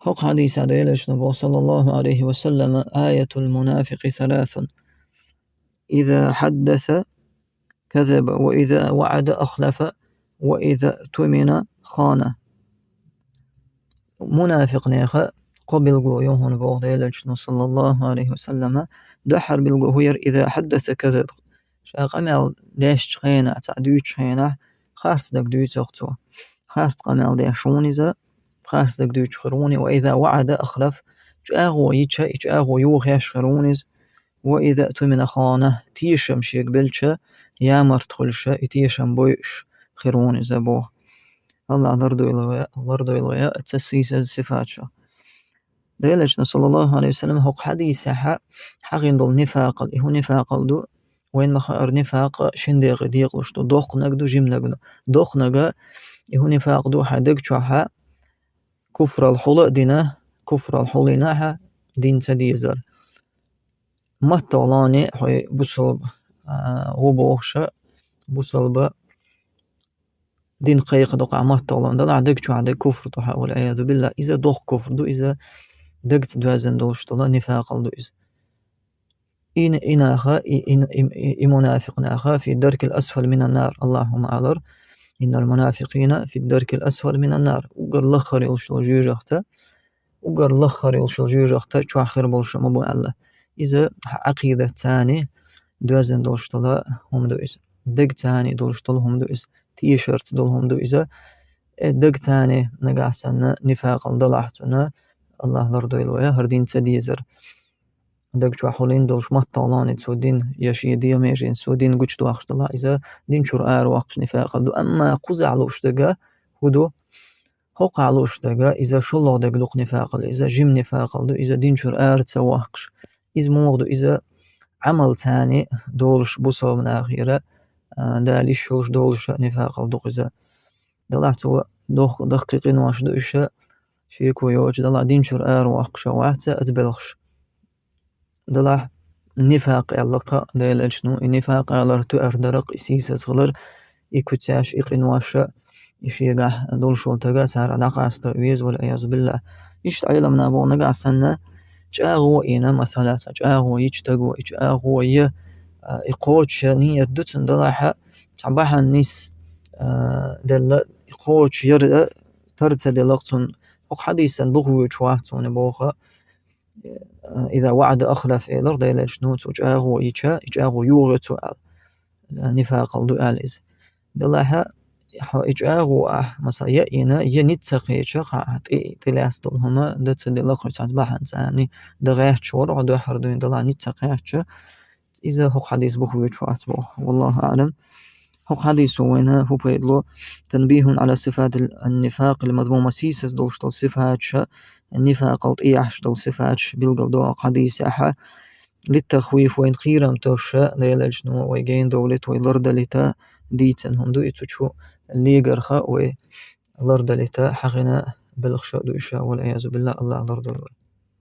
حق حديث عديلش نبو صلى الله عليه وسلم آية المنافق 3: إذا حدث كذب، وإذا وعد أخلف، وإذا اؤتمن خان. منافق نيخا قبل يوهن بوغ ديلش صلى الله عليه وسلم دحر بالغوير إذا حدث كذب. شاق أمال ديش خينا تعدوش خينا خارس دك دوش أختو خارس قمال ديشون إذا خارس دك دوش خروني. وإذا وعد أخلف جاغو يتشا جاغو يوغيش خرونيز. وإذا اؤتمن خانه تيشم شيك بلشا يا مرتخلشا تيشم بويش خروني زبوه. الله ضردو الويا التسيس الصفات شا ديلشنا صلى الله عليه وسلم هو حديث حقين دول نفاق هو نفاق دو وين مخار نفاق شندق ديقلش دو دوخنق دو جمنق دوخنق هو نفاق دو حدق شوحا كفر الحلق دينه كفر الحلينها دين تديزر مطلاني حي بصلب غبوخشا بصلب دين قيق دقع مطلان دل عدق شو عدق كفر طحا والعياذ بالله. إذا دوخ كفر دو إذا دقت دوازن دوش طلا نفاق دو إذا إن آخا إن منافق ناخا في الدرك الأسفل من النار. اللهم أعلر إن المنافقين في الدرك الأسفل من النار. وقر لخر يلشل جيجختا وقر لخر يلشل جيجختا شو آخر بلش مبو الله. إذا عقيدة تاني دوازن دوش طلا هم دو إذا دق تاني دوش طلا هم دو إذا تيشيرت دول هم دو إذا دق تاني نقاسنا نفاق دلعتنا الله لردو الويا هردين تديزر دق شو حولين دولش مطلاني سودين يشي ديميجين سودين قش دو أخش دلا إذا دين شرآر وقش نفاق دو. أما قزع لوش دقا هدو هقع لوش دقا إذا شلو دق لق نفاق إذا جم نفاق دو إذا دين شرآر تسواقش إذا موغدو إذا عمل تاني دولش بصو من آخيرا داليش شلش دولش نفاق دو إذا دلعتو دقيقين واش دو إشا شيكو يوج دلع دين شرآر وقش وعتا أتبلغش دلع نفاق يلقى ديل شنو النفاق على تؤردرق إسيسس غلر إكوتاش إقنواشا يشيقع دول شو تقا سار دقا استويز والعياذ بالله. إيش علم نابو نقع سنة جاغو إينا مثلا جاغو يجتقو جاغو يه إقوتش نية دوتن دلعها تعباها الناس دل إقوتش يرد ترتل لقتن وحديثا بغوي شواهتون بوخا إذا وعد أخلف إلر ديل شنوت وجاغو يجا إجاغو يوغتو نفاق الدؤال إذا دلها إجاغو مثلا يأينا ينتقي شقا تلاس دلهما دت دلقو تعباها يعني دغيت شور ودو حردين دلها نتقي إذا هو حديث بغوي شواهت بوه والله أعلم. هو حديث وينها هو بيدلو تنبيه على صفات النفاق المذمومة سيسس دولش دول صفات النفاق الطيعش دول صفات بيلقل دو حديث أحا للتخويف وين خيرم توشا ديلج نو ويجين دولت ويلردلتا ديتن هم دو إتوشو اللي قرخا ويلردلتا حقنا بلغشا دوشا والعياذ بالله الله لردلو.